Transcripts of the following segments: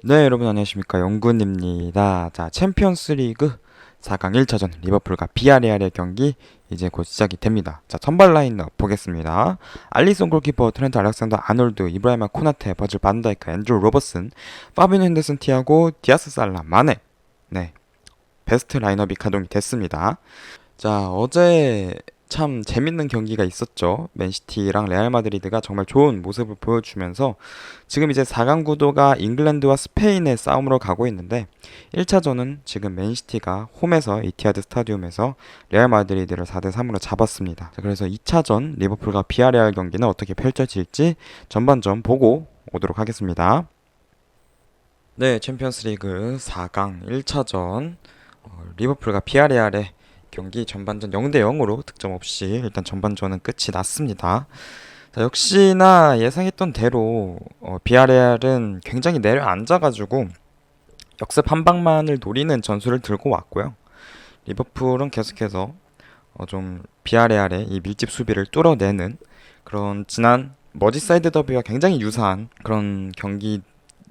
네, 여러분 안녕하십니까. 영군입니다. 자, 챔피언스 리그 4강 1차전 리버풀과 비아레알의 경기 이제 곧 시작이 됩니다. 자, 선발 라인업 보겠습니다. 알리송 골키퍼, 트렌트 알렉산더 아놀드, 이브라이마 코나테, 버질 반다이크, 앤드루 로버슨, 파비노 핸더슨, 티아고, 디아스 살라, 마네. 네, 베스트 라인업이 가동이 됐습니다. 자, 어제 참 재밌는 경기가 있었죠. 맨시티랑 레알 마드리드가 정말 좋은 모습을 보여주면서 지금 이제 4강 구도가 잉글랜드와 스페인의 싸움으로 가고 있는데 1차전은 지금 맨시티가 홈에서 이티하드 스타디움에서 레알 마드리드를 4대 3으로 잡았습니다. 자, 그래서 2차전 리버풀과 비아레알 경기는 어떻게 펼쳐질지 전반전 보고 오도록 하겠습니다. 네, 챔피언스리그 4강 1차전 리버풀과 비아레알의 경기 전반전 0대 0으로 득점 없이 일단 전반전은 끝이 났습니다. 자, 역시나 예상했던 대로 비아레알은 굉장히 내려앉아가지고 역습 한 방만을 노리는 전술을 들고 왔고요. 리버풀은 계속해서 좀 비아레알의 이 밀집 수비를 뚫어내는 그런 지난 머지사이드 더비와 굉장히 유사한 그런 경기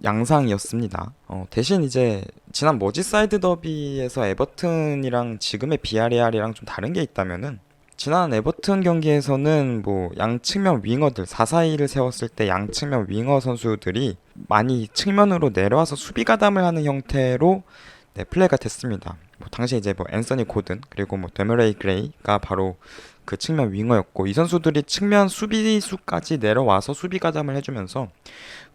양상이었습니다. 대신 이제 지난 머지사이드 더비에서 에버튼이랑 지금의 비아레알이랑 좀 다른 게 있다면은 지난 에버튼 경기에서는 뭐 양측면 윙어들 4-4-2를 세웠을 때 양측면 윙어 선수들이 많이 측면으로 내려와서 수비 가담을 하는 형태로 네, 플레이가 됐습니다. 뭐 당시 이제 뭐 앤서니 고든 그리고 뭐 데머레이 그레이가 바로 그 측면 윙어였고 이 선수들이 측면 수비수까지 내려와서 수비 가담을 해주면서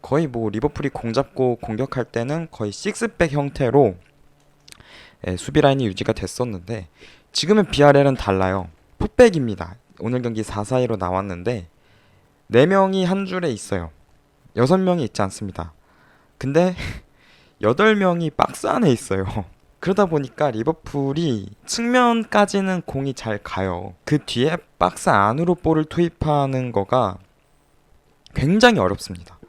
거의 뭐 리버풀이 공 잡고 공격할 때는 거의 식스백 형태로 수비 라인이 유지가 됐었는데 지금은 비아렐은 달라요. 포백입니다. 오늘 경기 4-4-2로 나왔는데 4명이 한 줄에 있어요. 6명이 있지 않습니다. 근데 8명이 박스 안에 있어요. 그러다 보니까 리버풀이 측면까지는 공이 잘 가요. 그 뒤에 박스 안으로 볼을 투입하는 거가 굉장히 어렵습니다.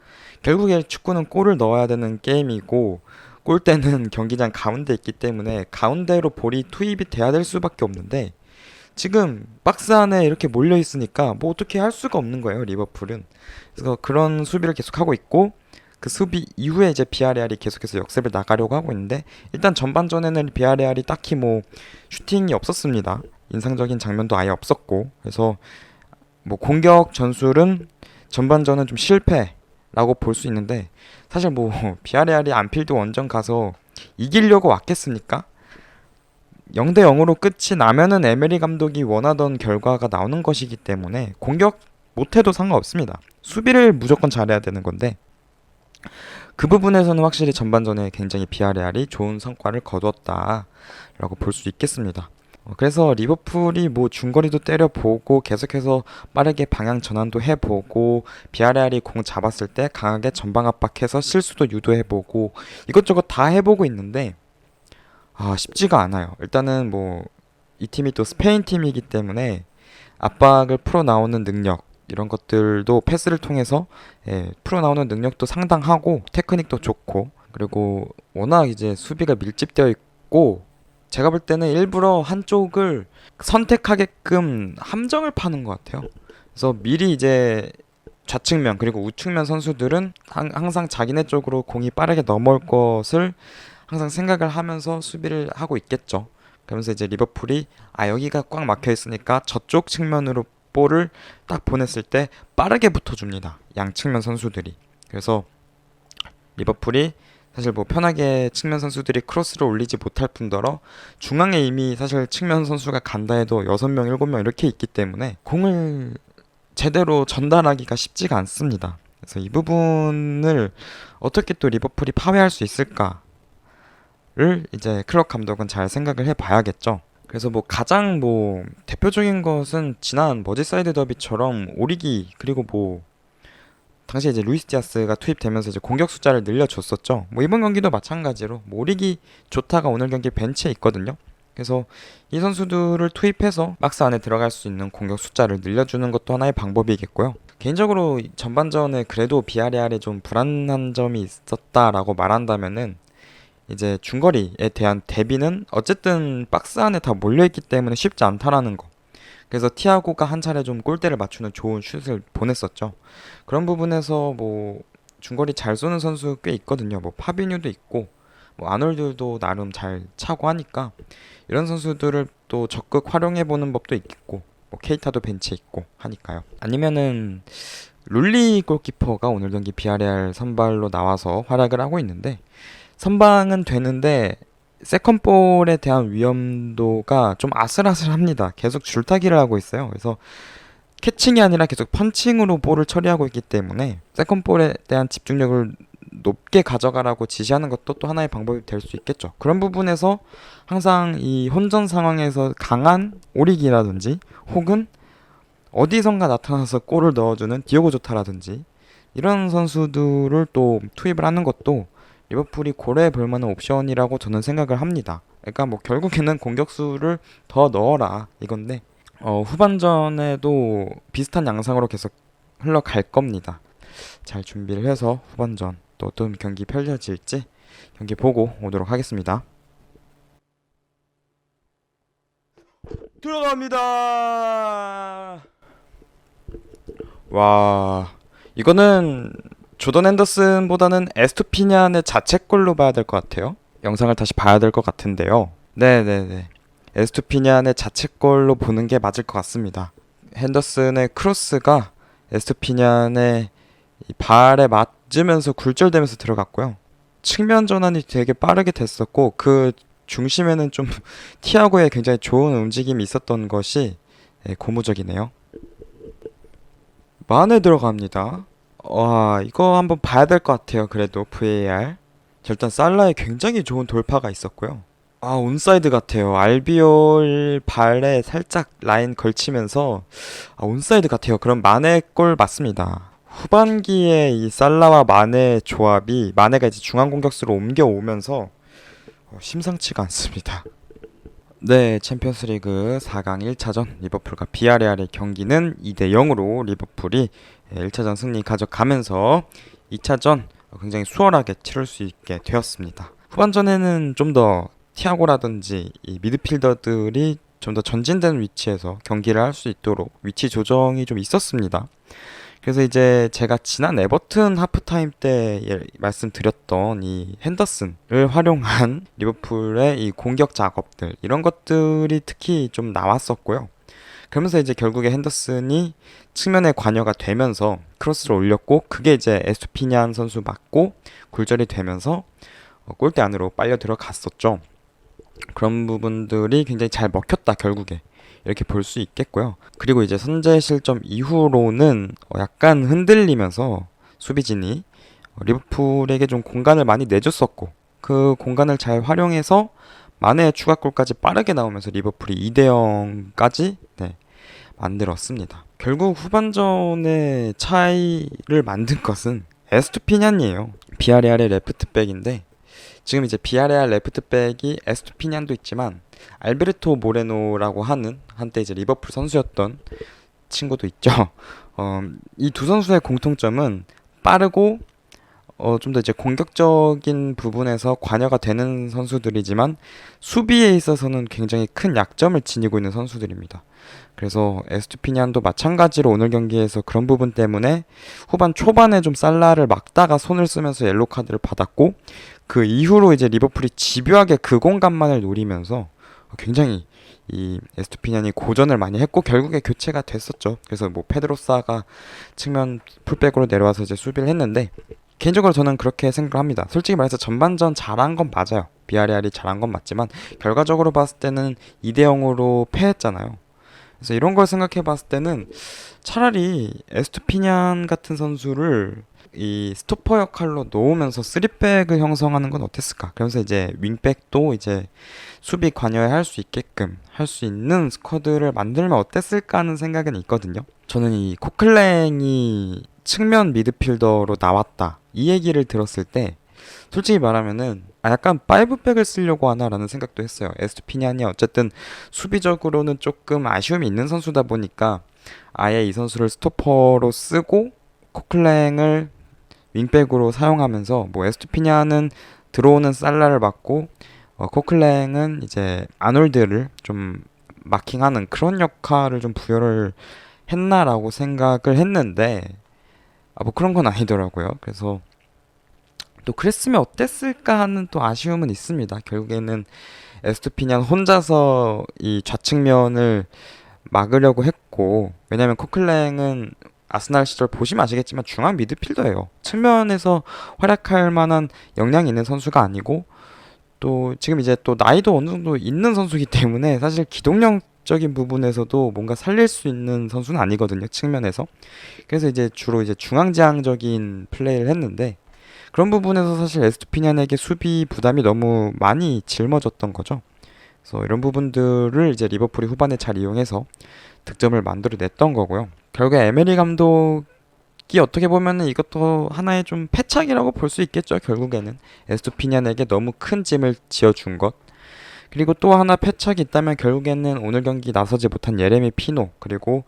결국에 축구는 골을 넣어야 되는 게임이고 골대는 경기장 가운데 있기 때문에 가운데로 볼이 투입이 돼야 될 수밖에 없는데 지금 박스 안에 이렇게 몰려 있으니까 뭐 어떻게 할 수가 없는 거예요, 리버풀은. 그래서 그런 수비를 계속 하고 있고 그 수비 이후에 이제 비아레알이 계속해서 역습을 나가려고 하고 있는데 일단 전반전에는 비아레알이 딱히 뭐 슈팅이 없었습니다. 인상적인 장면도 아예 없었고 그래서 뭐 공격 전술은 전반전은 좀 실패라고 볼 수 있는데 사실 뭐 비아레알이 안필드 원정 가서 이기려고 왔겠습니까? 0대 0으로 끝이 나면은 에메리 감독이 원하던 결과가 나오는 것이기 때문에 공격 못해도 상관없습니다. 수비를 무조건 잘해야 되는 건데 그 부분에서는 확실히 전반전에 굉장히 비아레알이 좋은 성과를 거두었다라고 볼 수 있겠습니다. 그래서 리버풀이 뭐 중거리도 때려보고 계속해서 빠르게 방향 전환도 해보고 비아레알이 공 잡았을 때 강하게 전방 압박해서 실수도 유도해보고 이것저것 다 해보고 있는데 쉽지가 않아요. 일단은 뭐 이 팀이 또 스페인 팀이기 때문에 압박을 풀어 나오는 능력 이런 것들도 패스를 통해서 풀어 나오는 능력도 상당하고 테크닉도 좋고 그리고 워낙 이제 수비가 밀집되어 있고 제가 볼 때는 일부러 한쪽을 선택하게끔 함정을 파는 것 같아요. 그래서 미리 이제 좌측면 그리고 우측면 선수들은 항상 자기네 쪽으로 공이 빠르게 넘어올 것을 항상 생각을 하면서 수비를 하고 있겠죠. 그러면서 이제 리버풀이 여기가 꽉 막혀 있으니까 저쪽 측면으로 볼을 딱 보냈을 때 빠르게 붙어줍니다. 양측면 선수들이. 그래서 리버풀이 사실 뭐 편하게 측면 선수들이 크로스를 올리지 못할 뿐더러 중앙에 이미 사실 측면 선수가 간다 해도 6명, 7명 이렇게 있기 때문에 공을 제대로 전달하기가 쉽지가 않습니다. 그래서 이 부분을 어떻게 또 리버풀이 파괴할 수 있을까를 이제 클럽 감독은 잘 생각을 해봐야겠죠. 그래서 뭐 가장 뭐 대표적인 것은 지난 머지사이드 더비처럼 오리기 그리고 뭐 당시에 이제 루이스 디아스가 투입되면서 이제 공격 숫자를 늘려줬었죠. 뭐 이번 경기도 마찬가지로 뭐 오리기 조타가 오늘 경기 벤치에 있거든요. 그래서 이 선수들을 투입해서 박스 안에 들어갈 수 있는 공격 숫자를 늘려주는 것도 하나의 방법이겠고요. 개인적으로 전반전에 그래도 비아레알에 좀 불안한 점이 있었다라고 말한다면은 이제 중거리에 대한 대비는 어쨌든 박스 안에 다 몰려있기 때문에 쉽지 않다라는 거. 그래서 티아고가 한 차례 좀 골대를 맞추는 좋은 슛을 보냈었죠. 그런 부분에서 뭐 중거리 잘 쏘는 선수 꽤 있거든요. 뭐 파비뉴도 있고 뭐 아놀드도 나름 잘 차고 하니까 이런 선수들을 또 적극 활용해 보는 법도 있겠고 뭐 케이타도 벤치에 있고 하니까요. 아니면은 룰리 골키퍼가 오늘 경기 비아레알 선발로 나와서 활약을 하고 있는데 선방은 되는데 세컨볼에 대한 위험도가 좀 아슬아슬합니다. 계속 줄타기를 하고 있어요. 그래서 캐칭이 아니라 계속 펀칭으로 볼을 처리하고 있기 때문에 세컨볼에 대한 집중력을 높게 가져가라고 지시하는 것도 또 하나의 방법이 될 수 있겠죠. 그런 부분에서 항상 이 혼전 상황에서 강한 오리기라든지 혹은 어디선가 나타나서 골을 넣어주는 디오고 조타라든지 이런 선수들을 또 투입을 하는 것도 리버풀이 고려해 볼 만한 옵션이라고 저는 생각을 합니다. 그러니까 뭐 결국에는 공격수를 더 넣어라 이건데 후반전에도 비슷한 양상으로 계속 흘러갈 겁니다. 잘 준비를 해서 후반전 또 어떤 경기 펼쳐질지 경기 보고 오도록 하겠습니다. 들어갑니다. 와, 이거는 조던 핸더슨보다는 에스투피런의 자책골로 봐야 될 것 같아요. 영상을 다시 봐야 될 것 같은데요. 네네네. 에스투피런의 자책골로 보는 게 맞을 것 같습니다. 핸더슨의 크로스가 에스투피런의 이 발에 맞으면서 굴절되면서 들어갔고요. 측면 전환이 되게 빠르게 됐었고 그 중심에는 좀 티아고의 굉장히 좋은 움직임이 있었던 것이 고무적이네요. 만에 들어갑니다. 와, 이거 한번 봐야 될 것 같아요. 그래도 VAR. 일단 살라의 굉장히 좋은 돌파가 있었고요. 아, 온사이드 같아요. 알비올 발에 살짝 라인 걸치면서 온사이드 같아요. 그럼 마네 골 맞습니다. 후반기에 이 살라와 마네 조합이 마네가 이제 중앙 공격수로 옮겨오면서 심상치가 않습니다. 네, 챔피언스리그 4강 1차전 리버풀과 비아레알의 경기는 2대 0으로 리버풀이 1차전 승리 가져가면서 2차전 굉장히 수월하게 치를 수 있게 되었습니다. 후반전에는 좀 더 티아고라든지 이 미드필더들이 좀 더 전진된 위치에서 경기를 할 수 있도록 위치 조정이 좀 있었습니다. 그래서 이제 제가 지난 에버튼 하프타임 때 말씀드렸던 이 핸더슨을 활용한 리버풀의 이 공격 작업들 이런 것들이 특히 좀 나왔었고요. 그러면서 이제 결국에 핸더슨이 측면에 관여가 되면서 크로스를 올렸고 그게 이제 에스투피런 선수 맞고 굴절이 되면서 골대 안으로 빨려 들어갔었죠. 그런 부분들이 굉장히 잘 먹혔다 결국에 이렇게 볼 수 있겠고요. 그리고 이제 선제 실점 이후로는 약간 흔들리면서 수비진이 리버풀에게 좀 공간을 많이 내줬었고 그 공간을 잘 활용해서 마네의 추가골까지 빠르게 나오면서 리버풀이 2대 0까지 만들었습니다. 결국 후반전의 차이를 만든 것은 에스투피런이에요. 비아레알의 레프트백인데 지금 이제 비아레알 레프트백이 에스투피런도 있지만 알베르토 모레노라고 하는 한때 이제 리버풀 선수였던 친구도 있죠. 이 두 선수의 공통점은 빠르고 좀 더 이제 공격적인 부분에서 관여가 되는 선수들이지만 수비에 있어서는 굉장히 큰 약점을 지니고 있는 선수들입니다. 그래서 에스투피런도 마찬가지로 오늘 경기에서 그런 부분 때문에 후반 초반에 좀 살라를 막다가 손을 쓰면서 옐로 카드를 받았고 그 이후로 이제 리버풀이 집요하게 그 공간만을 노리면서 굉장히 이 에스투피런이 고전을 많이 했고 결국에 교체가 됐었죠. 그래서 뭐 페드로사가 측면 풀백으로 내려와서 이제 수비를 했는데 개인적으로 저는 그렇게 생각합니다. 솔직히 말해서 전반전 잘한 건 맞아요. 비아레알이 잘한 건 맞지만 결과적으로 봤을 때는 2대 0으로 패했잖아요. 그래서 이런 걸 생각해 봤을 때는 차라리 에스투피런 같은 선수를 이 스토퍼 역할로 놓으면서 3백을 형성하는 건 어땠을까? 그러면서 이제 윙백도 이제 수비 관여에 할 수 있게끔 할 수 있는 스쿼드를 만들면 어땠을까 하는 생각은 있거든요. 저는 이 코클랭이 측면 미드필더로 나왔다. 이 얘기를 들었을 때 솔직히 말하면은 약간 5백을 쓰려고 하나라는 생각도 했어요. 에스투피런이 어쨌든 수비적으로는 조금 아쉬움이 있는 선수다 보니까 아예 이 선수를 스토퍼로 쓰고 코클랭을 윙백으로 사용하면서 뭐 에스투피런은 들어오는 살라를 막고 코클랭은 이제 아놀드를 좀 마킹하는 그런 역할을 좀 부여를 했나라고 생각을 했는데 뭐 그런 건 아니더라고요. 그래서 또 그랬으면 어땠을까 하는 또 아쉬움은 있습니다. 결국에는 에스투피냥 혼자서 이 좌측면을 막으려고 했고, 왜냐면 코클랭은 아스날 시절 보시면 아시겠지만 중앙 미드필더예요. 측면에서 활약할 만한 역량이 있는 선수가 아니고, 또 지금 이제 또 나이도 어느 정도 있는 선수이기 때문에 사실 기동력적인 부분에서도 뭔가 살릴 수 있는 선수는 아니거든요, 측면에서. 그래서 이제 주로 이제 중앙지향적인 플레이를 했는데, 그런 부분에서 사실 에스투피런에게 수비 부담이 너무 많이 짊어졌던 거죠. 그래서 이런 부분들을 이제 리버풀이 후반에 잘 이용해서 득점을 만들어냈던 거고요. 결국에 에메리 감독이 어떻게 보면은 이것도 하나의 좀 패착이라고 볼 수 있겠죠. 결국에는 에스투피런에게 너무 큰 짐을 지어준 것. 그리고 또 하나 패착이 있다면 결국에는 오늘 경기 나서지 못한 예레미 피노 그리고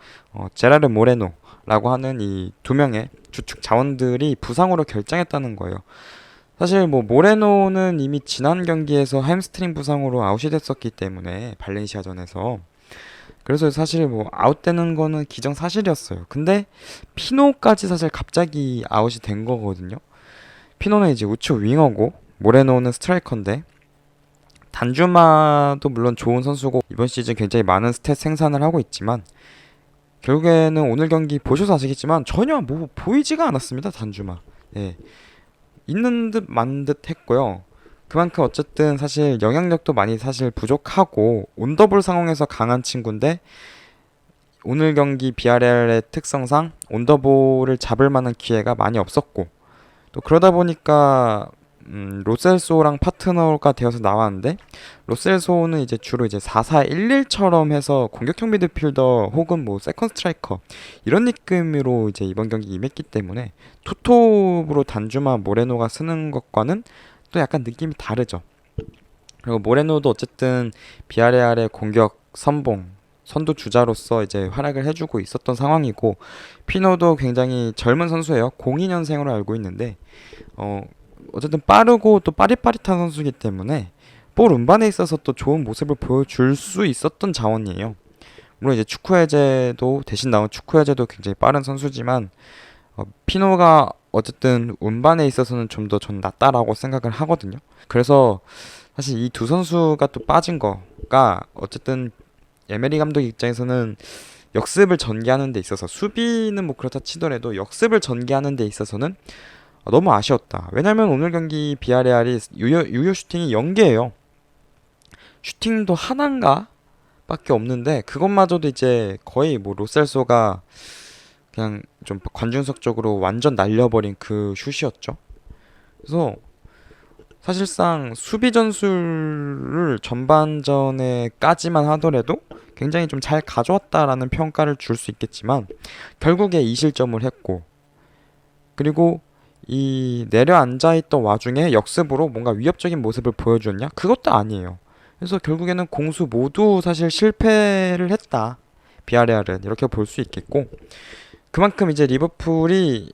제라르 모레노라고 하는 이 두 명의 주축 자원들이 부상으로 결장했다는 거예요. 사실 뭐 모레노는 이미 지난 경기에서 햄스트링 부상으로 아웃이 됐었기 때문에 발렌시아전에서 그래서 사실 뭐 아웃되는 거는 기정사실이었어요. 근데 피노까지 사실 갑자기 아웃이 된 거거든요. 피노는 이제 우측 윙어고 모레노는 스트라이커인데 단주마도 물론 좋은 선수고 이번 시즌 굉장히 많은 스탯 생산을 하고 있지만 결국에는 오늘 경기 보셔서 아시겠지만 전혀 뭐 보이지가 않았습니다. 단주마. 예. 있는 듯 만 듯 했고요. 그만큼 어쨌든 사실 영향력도 많이 사실 부족하고 온더볼 상황에서 강한 친구인데 오늘 경기 비아레알의 특성상 온더볼을 잡을 만한 기회가 많이 없었고 또 그러다 보니까 로셀소랑 파트너가 되어서 나왔는데 로셀소는 이제 주로 이제 4-4-1-1처럼 해서 공격형 미드필더 혹은 뭐 세컨 스트라이커 이런 느낌으로 이제 이번 경기 임했기 때문에 투톱으로 단주마 모레노가 쓰는 것과는 또 약간 느낌이 다르죠. 그리고 모레노도 어쨌든 비아레알의 공격 선봉 선두 주자로서 이제 활약을 해주고 있었던 상황이고 피노도 굉장히 젊은 선수예요. 02년생으로 알고 있는데 어쨌든 빠르고 또 빠릿빠릿한 선수이기 때문에 볼 운반에 있어서 또 좋은 모습을 보여줄 수 있었던 자원이에요. 물론 이제 축구 해제도 대신 나온 축구 해제도 굉장히 빠른 선수지만 피노가 어쨌든 운반에 있어서는 좀 더 전 낫다라고 생각을 하거든요. 그래서 사실 이 두 선수가 또 빠진 거가 어쨌든 에메리 감독 입장에서는 역습을 전개하는 데 있어서 수비는 뭐 그렇다 치더라도 역습을 전개하는 데 있어서는 너무 아쉬웠다. 왜냐면 오늘 경기 비아레알이 유효 슈팅이 0개예요. 슈팅도 하나인가 밖에 없는데 그것마저도 이제 거의 뭐 로셀소가 그냥 좀 관중석 쪽으로 완전 날려버린 그 슛이었죠. 그래서 사실상 수비 전술을 전반전에까지만 하더라도 굉장히 좀 잘 가져왔다라는 평가를 줄 수 있겠지만 결국에 2실점을 했고 그리고 이 내려앉아 있던 와중에 역습으로 뭔가 위협적인 모습을 보여줬냐? 그것도 아니에요. 그래서 결국에는 공수 모두 사실 실패를 했다. 비아레알은 이렇게 볼 수 있겠고 그만큼 이제 리버풀이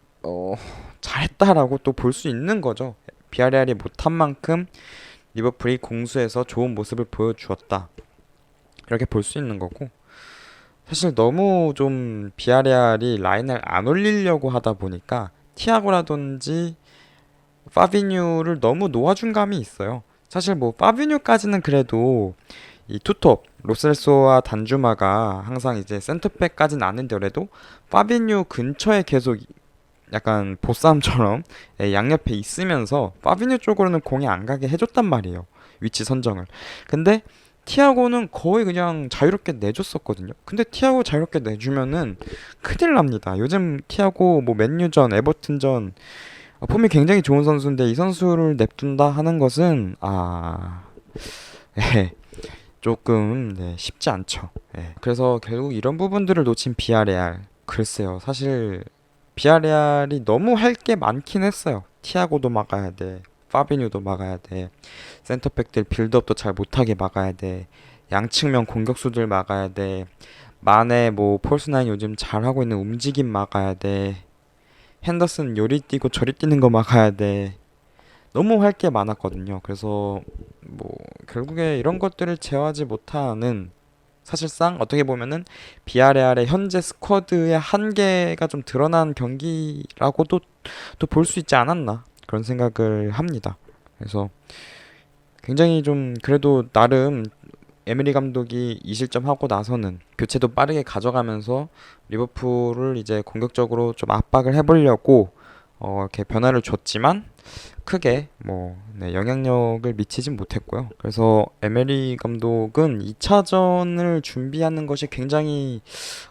잘했다라고 또 볼 수 있는 거죠. 비아레알이 못한 만큼 리버풀이 공수에서 좋은 모습을 보여주었다. 이렇게 볼 수 있는 거고 사실 너무 좀 비아레알이 라인을 안 올리려고 하다 보니까 티아고라든지 파비뉴를 너무 놓아준 감이 있어요. 사실 뭐 파비뉴까지는 그래도 이 투톱 로셀소와 단주마가 항상 이제 센터백까지는 아닌데라도 파비뉴 근처에 계속 약간 보쌈처럼 양옆에 있으면서 파비뉴 쪽으로는 공이 안 가게 해줬단 말이에요. 위치 선정을. 근데 티아고는 거의 그냥 자유롭게 내줬었거든요. 근데 티아고 자유롭게 내주면은 큰일 납니다. 요즘 티아고 뭐 맨유전, 에버튼전 폼이 굉장히 좋은 선수인데 이 선수를 냅둔다 하는 것은 예, 조금 쉽지 않죠. 예. 그래서 결국 이런 부분들을 놓친 비아레알 글쎄요. 사실 비아레알이 너무 할 게 많긴 했어요. 티아고도 막아야 돼. 파비뉴도 막아야 돼. 센터백들 빌드업도 잘 못하게 막아야 돼. 양측면 공격수들 막아야 돼. 마네 뭐 폴스나인 요즘 잘하고 있는 움직임 막아야 돼. 핸더슨 요리 뛰고 저리 뛰는 거 막아야 돼. 너무 할 게 많았거든요. 그래서 뭐 결국에 이런 것들을 제어하지 못하는 사실상 어떻게 보면은 비아레알의 현재 스쿼드의 한계가 좀 드러난 경기라고도 또 볼 수 있지 않았나 그런 생각을 합니다. 그래서 굉장히 좀 그래도 나름 에mery 감독이 2실점 하고 나서는 교체도 빠르게 가져가면서 리버풀을 이제 공격적으로 좀 압박을 해보려고 이렇게 변화를 줬지만 크게 영향력을 미치진 못했고요. 그래서 에mery 감독은 2차전을 준비하는 것이 굉장히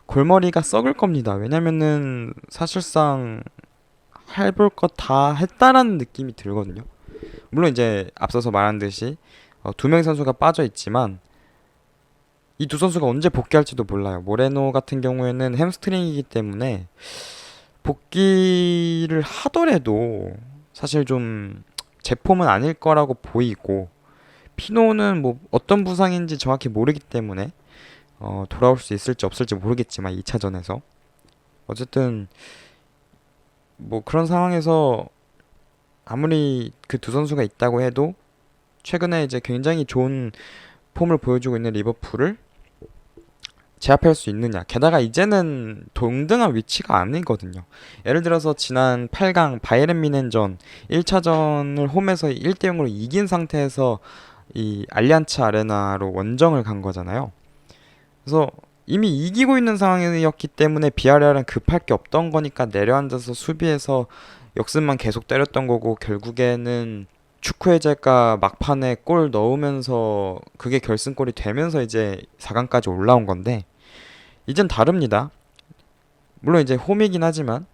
골머리가 썩을 겁니다. 왜냐면은 사실상 해볼 것 다 했다라는 느낌이 들거든요. 물론 이제 앞서서 말한 듯이 두 명의 선수가 빠져 있지만 이 두 선수가 언제 복귀할지도 몰라요. 모레노 같은 경우에는 햄스트링이기 때문에 복귀를 하더라도 사실 좀 제 폼은 아닐 거라고 보이고, 피노는 뭐 어떤 부상인지 정확히 모르기 때문에 돌아올 수 있을지 없을지 모르겠지만 2차전에서 어쨌든 뭐 그런 상황에서 아무리 그 두 선수가 있다고 해도 최근에 이제 굉장히 좋은 폼을 보여주고 있는 리버풀을 제압할 수 있느냐. 게다가 이제는 동등한 위치가 아니거든요. 예를 들어서 지난 8강 바이에른 뮌헨전 1차전을 홈에서 1대 0으로 이긴 상태에서 이 알리안츠 아레나로 원정을 간 거잖아요. 그래서 이미 이기고 있는 상황이었기 때문에 비아레알은 급할 게 없던 거니까 내려앉아서 수비해서 역습만 계속 때렸던 거고, 결국에는 축구의 제가 막판에 골 넣으면서 그게 결승골이 되면서 이제 4강까지 올라온 건데, 이젠 다릅니다. 물론 이제 홈이긴 하지만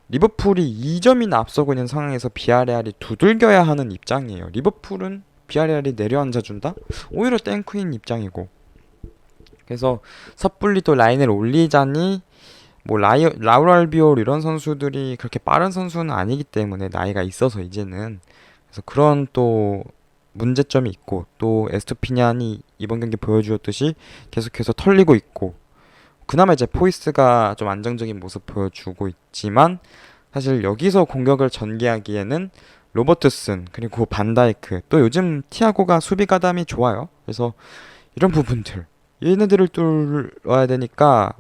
리버풀이 2점이나 앞서고 있는 상황에서 비아레알이 두들겨야 하는 입장이에요. 리버풀은 비아레알이 내려앉아준다? 오히려 땡크인 입장이고. 그래서 섣불리 또 라인을 올리자니 뭐 라울 알비올 이런 선수들이 그렇게 빠른 선수는 아니기 때문에, 나이가 있어서 이제는. 그래서 그런 또 문제점이 있고, 또 에스투피런이 이번 경기 보여주었듯이 계속해서 털리고 있고, 그나마 이제 포이스가 좀 안정적인 모습 보여주고 있지만, 사실 여기서 공격을 전개하기에는 로버트슨 그리고 반다이크, 또 요즘 티아고가 수비 가담이 좋아요. 그래서 이런 부분들, 얘네들을 뚫어야 되니까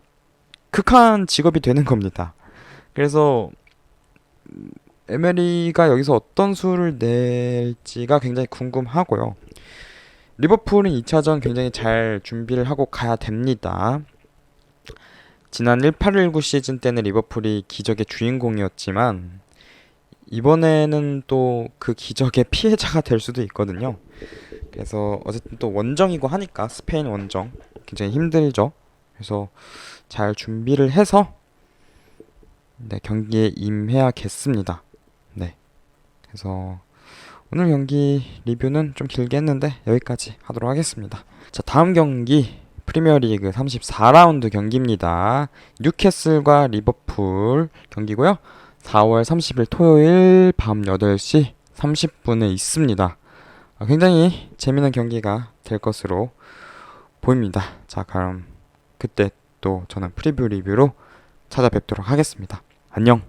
극한 직업이 되는 겁니다. 그래서 에메리가 여기서 어떤 수를 낼지가 굉장히 궁금하고요. 리버풀은 2차전 굉장히 잘 준비를 하고 가야 됩니다. 지난 18-19 시즌 때는 리버풀이 기적의 주인공이었지만 이번에는 또 그 기적의 피해자가 될 수도 있거든요. 그래서 어쨌든 또 원정이고 하니까, 스페인 원정 굉장히 힘들죠. 그래서 잘 준비를 해서 경기에 임해야겠습니다. 네. 그래서 오늘 경기 리뷰는 좀 길게 했는데 여기까지 하도록 하겠습니다. 자, 다음 경기 프리미어리그 34라운드 경기입니다. 뉴캐슬과 리버풀 경기고요. 4월 30일 토요일 밤 8시 30분에 있습니다. 굉장히 재밌는 경기가 될 것으로 보입니다. 자, 그럼 그때 또 저는 프리뷰 리뷰로 찾아뵙도록 하겠습니다. 안녕.